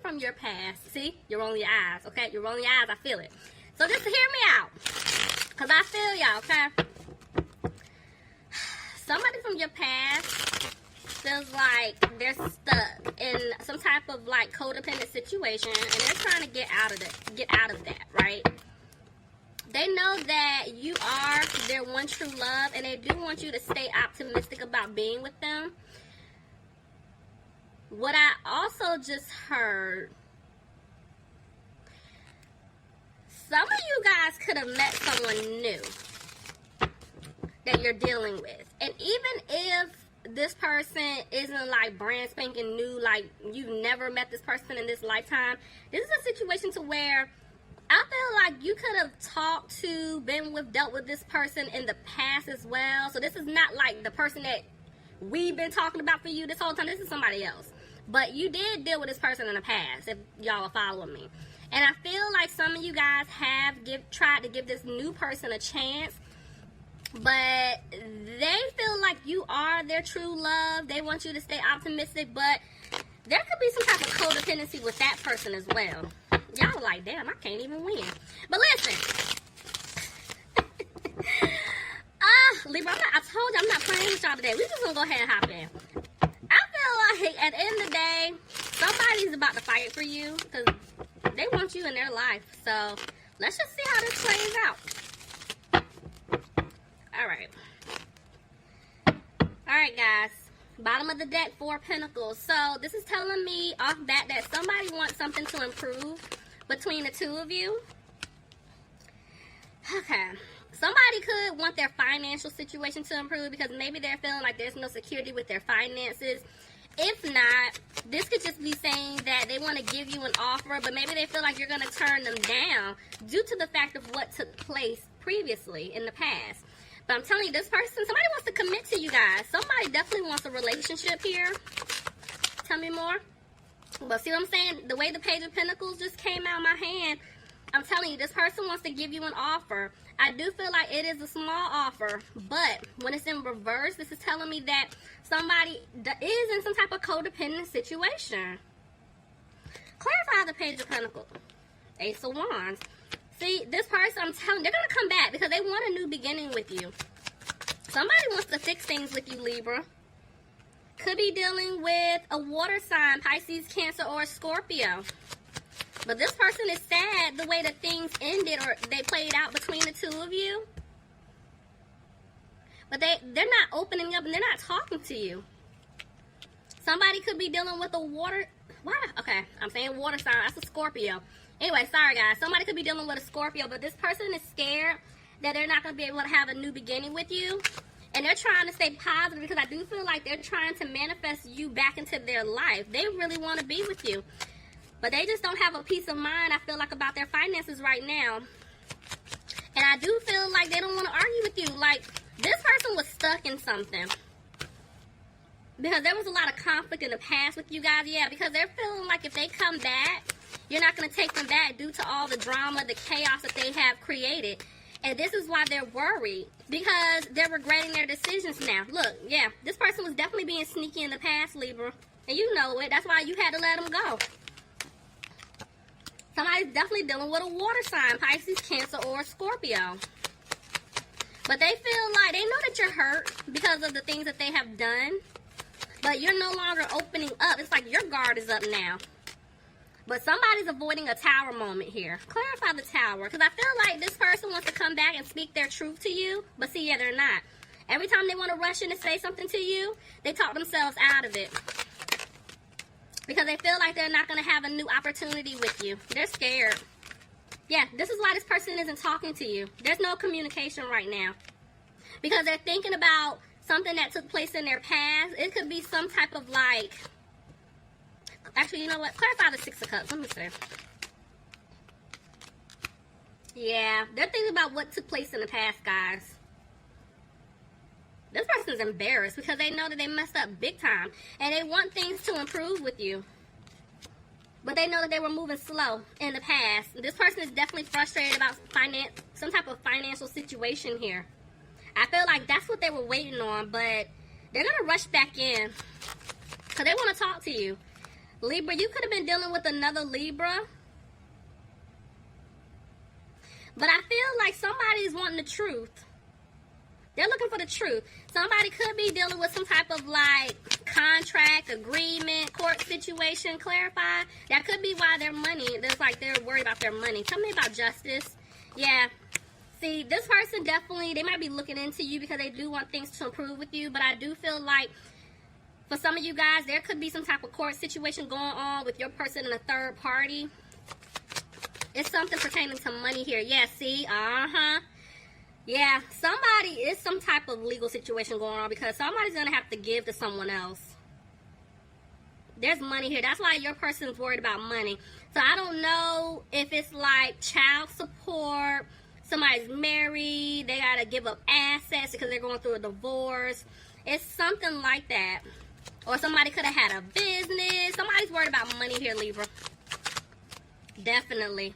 from your past. See, you're rolling your eyes, okay? You're rolling your eyes, I feel it. So just hear me out, because I feel y'all, okay? Somebody from your past feels like they're stuck in some type of like codependent situation, and they're trying to get out of that, right? They know that you are their one true love, and they do want you to stay optimistic about being with them. What I also just heard, some of you guys could have met someone new that you're dealing with. And even if this person isn't like brand spanking new, like you've never met this person in this lifetime, this is a situation to where I feel like you could have talked to, been with, dealt with this person in the past as well. So this is not like the person that we've been talking about for you this whole time. This is somebody else. But you did deal with this person in the past, if y'all are following me. And I feel like some of you guys have tried to give this new person a chance, but they feel like you are their true love. They want you to stay optimistic, but there could be some type of codependency with that person as well. Y'all are like, damn, I can't even win. But listen. Libra, I told you I'm not playing with y'all today. We just gonna go ahead and hop in. I feel like at the end of the day, somebody's about to fight for you because they want you in their life. So let's just see how this plays out. Alright. Alright, guys. Bottom of the deck, 4 Pentacles. So this is telling me off bat that somebody wants something to improve between the two of you. Okay. Somebody could want their financial situation to improve because maybe they're feeling like there's no security with their finances. If not, this could just be saying that they want to give you an offer, but maybe they feel like you're going to turn them down due to the fact of what took place previously in the past. But I'm telling you, this person, somebody wants to commit to you guys. Somebody definitely wants a relationship here. Tell me more. But see what I'm saying? The way the Page of Pentacles just came out of my hand, I'm telling you, this person wants to give you an offer. I do feel like it is a small offer, but when it's in reverse, this is telling me that somebody is in some type of codependent situation. Clarify the Page of Pentacles. Ace of Wands. See, this person, I'm telling you, they're going to come back because they want a new beginning with you. Somebody wants to fix things with you, Libra. Could be dealing with a water sign, Pisces, Cancer, or Scorpio. But this person is sad the way that things ended or they played out between the two of you. But they're not opening up and they're not talking to you. Somebody could be dealing with a water... What? Okay, I'm saying water sign. That's a Scorpio. Anyway, sorry guys. Somebody could be dealing with a Scorpio, but this person is scared that they're not going to be able to have a new beginning with you. And they're trying to stay positive because I do feel like they're trying to manifest you back into their life. They really want to be with you. But they just don't have a peace of mind, I feel like, about their finances right now. And I do feel like they don't want to argue with you. Like, this person was stuck in something. Because there was a lot of conflict in the past with you guys. Yeah, because they're feeling like if they come back, you're not going to take them back due to all the drama, the chaos that they have created. And this is why they're worried. Because they're regretting their decisions now. Look, yeah, this person was definitely being sneaky in the past, Libra. And you know it. That's why you had to let them go. Somebody's definitely dealing with a water sign, Pisces, Cancer, or Scorpio. But they feel like, they know that you're hurt because of the things that they have done. But you're no longer opening up. It's like your guard is up now. But somebody's avoiding a tower moment here. Clarify the tower. Because I feel like this person wants to come back and speak their truth to you. But see, yeah, they're not. Every time they want to rush in and say something to you, they talk themselves out of it. Because they feel like they're not going to have a new opportunity with you. They're scared. Yeah, this is why this person isn't talking to you. There's no communication right now. Because they're thinking about something that took place in their past. It could be some type of like... Actually, you know what? Clarify the 6 of Cups. Let me see. Yeah, they're thinking about what took place in the past, guys. This person's embarrassed because they know that they messed up big time. And they want things to improve with you. But they know that they were moving slow in the past. This person is definitely frustrated about some type of financial situation here. I feel like that's what they were waiting on. But they're going to rush back in. Because they want to talk to you. Libra, you could have been dealing with another Libra. But I feel like somebody's wanting the truth. They're looking for the truth. Somebody could be dealing with some type of like contract, agreement, court situation. Clarify. That could be why their money, there's like they're worried about their money. Tell me about justice. Yeah. See, this person definitely, they might be looking into you because they do want things to improve with you. But I do feel like for some of you guys, there could be some type of court situation going on with your person and a third party. It's something pertaining to money here. Yeah, see? Yeah, somebody is some type of legal situation going on because somebody's going to have to give to someone else. There's money here. That's why your person's worried about money. So I don't know if it's like child support, somebody's married, they got to give up assets because they're going through a divorce. It's something like that. Or somebody could have had a business. Somebody's worried about money here, Libra. Definitely.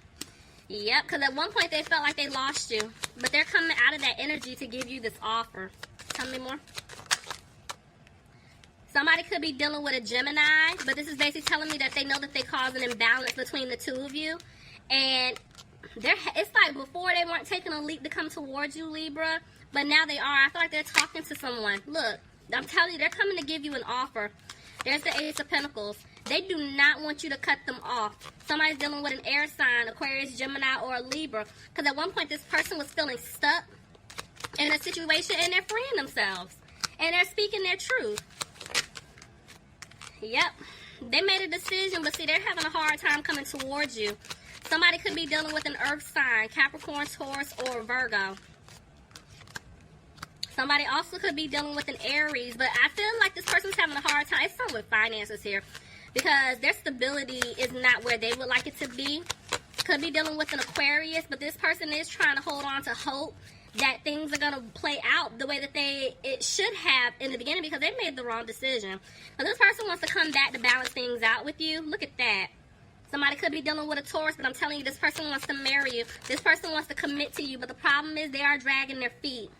Yep, because at one point they felt like they lost you. But they're coming out of that energy to give you this offer. Tell me more. Somebody could be dealing with a Gemini. But this is basically telling me that they know that they cause an imbalance between the two of you. And it's like before they weren't taking a leap to come towards you, Libra. But now they are. I feel like they're talking to someone. Look, I'm telling you, they're coming to give you an offer. There's the Ace of Pentacles. They do not want you to cut them off. Somebody's dealing with an air sign, Aquarius, Gemini, or a Libra. Because at one point, this person was feeling stuck in a situation, and they're freeing themselves. And they're speaking their truth. Yep. They made a decision, but see, they're having a hard time coming towards you. Somebody could be dealing with an earth sign, Capricorn, Taurus, or Virgo. Somebody also could be dealing with an Aries, but I feel like this person's having a hard time. It's something with finances here because their stability is not where they would like it to be. Could be dealing with an Aquarius, but this person is trying to hold on to hope that things are going to play out the way that it should have in the beginning because they made the wrong decision. But this person wants to come back to balance things out with you. Look at that. Somebody could be dealing with a Taurus, but I'm telling you, this person wants to marry you. This person wants to commit to you, but the problem is they are dragging their feet.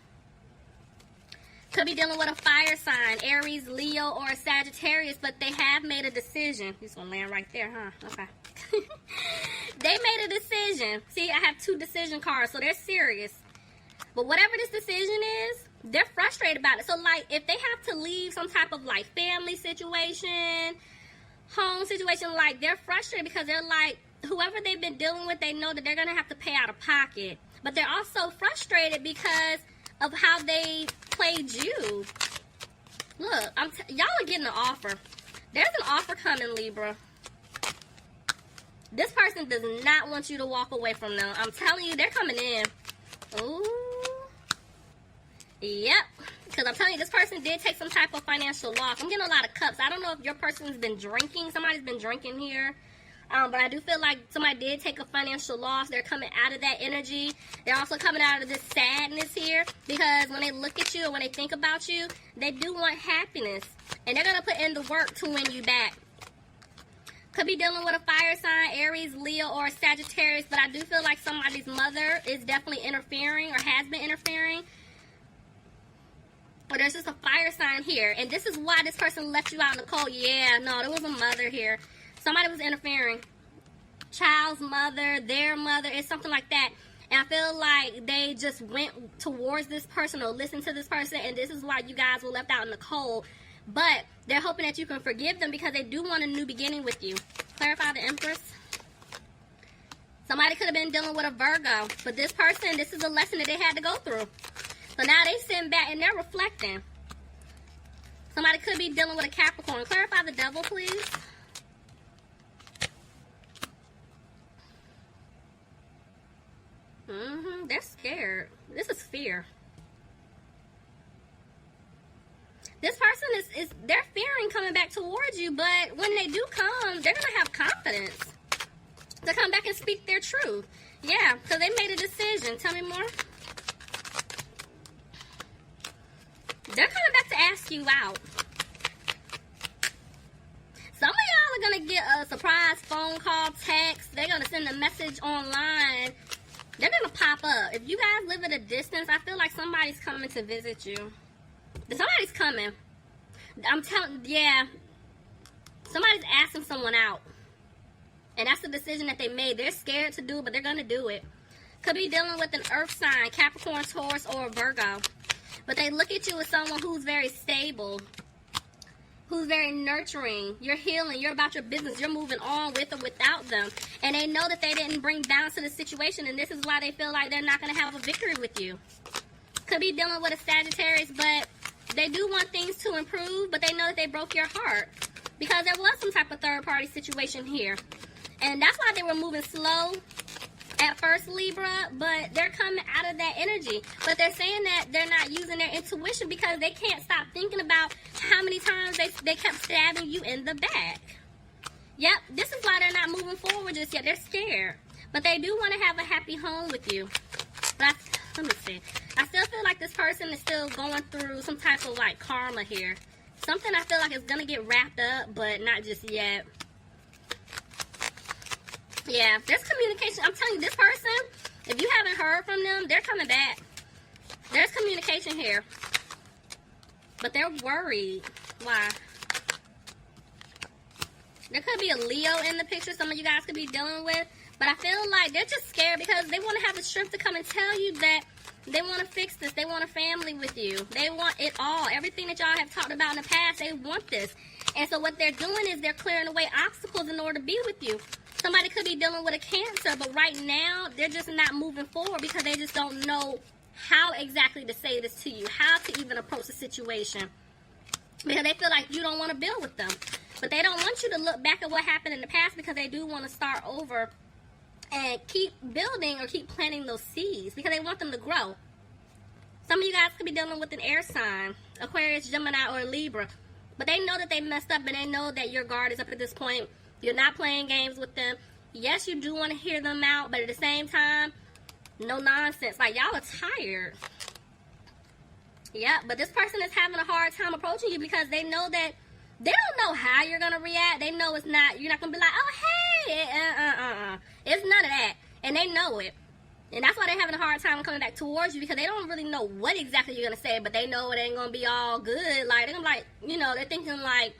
Could be dealing with a fire sign, Aries, Leo, or a Sagittarius, but they have made a decision. He's going to land right there, huh? Okay. They made a decision. See, I have 2 decision cards, so they're serious. But whatever this decision is, they're frustrated about it. So, like, if they have to leave some type of, like, family situation, home situation, like, they're frustrated because they're like, whoever they've been dealing with, they know that they're going to have to pay out of pocket. But they're also frustrated because of how they played you. Look, y'all are getting an offer. There's an offer coming, Libra. This person does not want you to walk away from them. I'm telling you, they're coming in. Ooh. Yep. Because I'm telling you, this person did take some type of financial loss. I'm getting a lot of cups. I don't know if your person's been drinking. Somebody's been drinking here. But I do feel like somebody did take a financial loss. They're coming out of that energy. They're also coming out of this sadness here because when they look at you and when they think about you, they do want happiness. And they're going to put in the work to win you back. Could be dealing with a fire sign, Aries, Leo, or Sagittarius. But I do feel like somebody's mother is definitely interfering or has been interfering. Or there's just a fire sign here. And this is why this person left you out in the cold. Yeah, no, there was a mother here. Somebody was interfering. Child's mother, their mother, it's something like that. And I feel like they just went towards this person or listened to this person, and this is why you guys were left out in the cold. But they're hoping that you can forgive them because they do want a new beginning with you. Clarify the Empress. Somebody could have been dealing with a Virgo. But this person, this is a lesson that they had to go through. So now they sitting back and they're reflecting. Somebody could be dealing with a Capricorn. Clarify the Devil, please. They're scared. This is fear. This person they're fearing coming back towards you, but when they do come, they're going to have confidence to come back and speak their truth. Yeah, because they made a decision. Tell me more. They're coming back to ask you out. Some of y'all are going to get a surprise phone call, text. They're going to send a message online. They're going to pop up. If you guys live at a distance, I feel like somebody's coming to visit you. Somebody's coming. I'm telling, yeah. Somebody's asking someone out. And that's the decision that they made. They're scared to do it, but they're going to do it. Could be dealing with an earth sign, Capricorn, Taurus, or Virgo. But they look at you as someone who's very stable, who's very nurturing. You're healing. You're about your business. You're moving on with or without them. And they know that they didn't bring balance to the situation, and this is why they feel like they're not going to have a victory with you. Could be dealing with a Sagittarius, but they do want things to improve, but they know that they broke your heart because there was some type of third-party situation here. And that's why they were moving slow at first, Libra, but they're coming out of that energy. But they're saying that they're not using their intuition because they can't stop thinking about how many times they kept stabbing you in the back. Yep, this is why they're not moving forward just yet. They're scared. But they do want to have a happy home with you. But let me see. I still feel like this person is still going through some type of like karma here. Something I feel like is going to get wrapped up, but not just yet. Yeah, there's communication. I'm telling you, this person, if you haven't heard from them, they're coming back. There's communication here. But they're worried. Why? There could be a Leo in the picture some of you guys could be dealing with. But I feel like they're just scared because they want to have the strength to come and tell you that they want to fix this. They want a family with you. They want it all. Everything that y'all have talked about in the past, they want this. And so what they're doing is they're clearing away obstacles in order to be with you. Somebody could be dealing with a Cancer, but right now, they're just not moving forward because they just don't know how exactly to say this to you, how to even approach the situation. Because they feel like you don't want to build with them. But they don't want you to look back at what happened in the past because they do want to start over and keep building or keep planting those seeds because they want them to grow. Some of you guys could be dealing with an air sign, Aquarius, Gemini, or Libra. But they know that they messed up and they know that your guard is up at this point. You're not playing games with them. Yes, you do want to hear them out, but at the same time, no nonsense. Like, y'all are tired. Yeah, but this person is having a hard time approaching you because they know that they don't know how you're going to react. They know it's not, you're not going to be like, oh, hey, It's none of that. And they know it. And that's why they're having a hard time coming back towards you because they don't really know what exactly you're going to say, but they know it ain't going to be all good. Like, they're going to be like, you know, they're thinking like,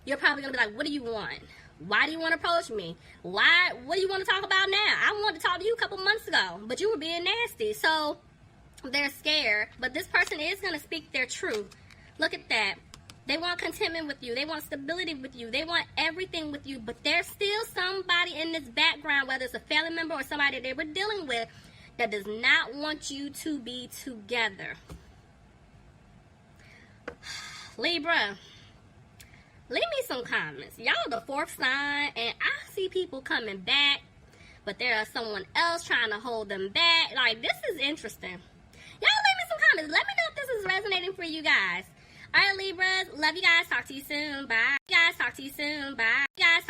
you're probably going to be like, what do you want? Why do you want to approach me? Why? What do you want to talk about now? I wanted to talk to you a couple months ago, but you were being nasty. So they're scared, but this person is going to speak their truth. Look at that. They want contentment with you. They want stability with you. They want everything with you, but there's still somebody in this background, whether it's a family member or somebody they were dealing with, that does not want you to be together. Libra. Leave me some comments. Y'all the fourth sign, and I see people coming back, but there is someone else trying to hold them back. Like, this is interesting. Y'all leave me some comments. Let me know if this is resonating for you guys. All right, Libras. Love you guys. Talk to you soon. Bye. You guys. Talk to you soon. Bye. You guys.